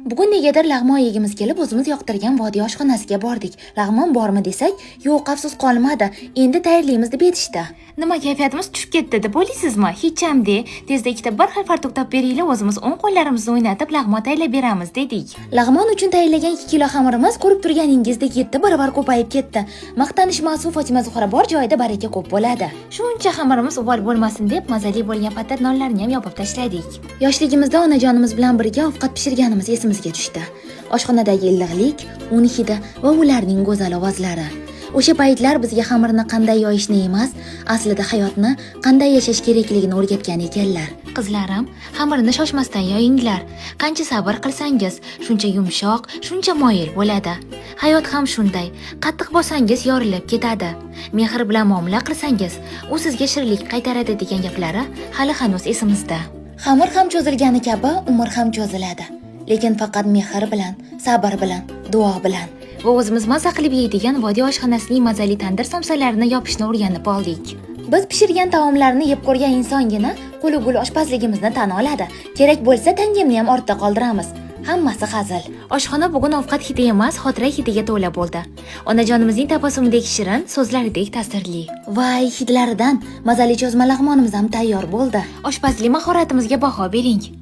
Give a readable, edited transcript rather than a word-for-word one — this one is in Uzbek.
Bugun negadir lag'mon yegimiz kelib, o'zimiz yoqtirgan vodiy oshxonasiga bordik. Lag'mon bormi desak, yo'q, afsus qolmadi. Endi tayyorlaymiz deb aytishdi. Nima kayfiyatimiz tushib ketdi deb o'ylaysizmi? Hech ham-de. Tezda ikkita bir xil fartuq topib beringlar, o'zimiz o'ng qo'llarimizni o'ynatib lag'mon tayyorlab beramiz dedik. Lag'mon uchun tayyorlagan 2 kilo xamirimiz ko'rib turganingizdek 7 barobar ko'payib ketdi. Maqtanish ma'suf Fotima Zuhra bor joyida baraka ko'p bo'ladi. Shuncha xamirimiz uvol bo'lmasin deb mazali bo'lgan patat nonlarni ham yopib tashladik. Yoshligimizda onajonimiz bilan birga ovqat pishirganimiz esimizga tushdi. Oshxonadagi illiqlik, un hidi va ularning go'zal ovozlari. O'sha paytlar bizga xamirni qanday yoyishni emas, aslida hayotni qanday yashash kerakligini o'rgatgan ekanlar. Qizlarim, xamirni shoshmasdan yoyinglar. Qancha sabr qilsangiz, shuncha yumshoq, shuncha moyil bo'ladi. Hayot ham shunday. Qattiq bo'lsangiz yorilib ketadi. Mehr bilan muomala qilsangiz, u sizga shirinlik qaytaradi degan gaplari hali hanuz esimizda. Xamir ham cho'zilgani kabi umr ham cho'ziladi. Lekin faqat mehr bilan, sabr bilan, duo bilan. Va o'zimiz maza qilib yeydigan vodiy oshxonasining mazali tandir somsalarini yopishni o'rganib oldik. Biz pishirgan taomlarni yeb ko'rgan insongina qo'li gul oshpazligimizni tan oladi. Kerak bo'lsa tangamni ham ortda qoldiramiz. Hammasi hazil. Oshxona bugun ovqat hidi emas, xotira hidiga to'la bo'ldi. Onajonimizning tabassumidek shirin, so'zlaridek ta'sirli. Voy, hidlaridan mazali cho'zma lag'monimiz ham tayyor bo'ldi. Oshpazlik mahoratimizga baho bering.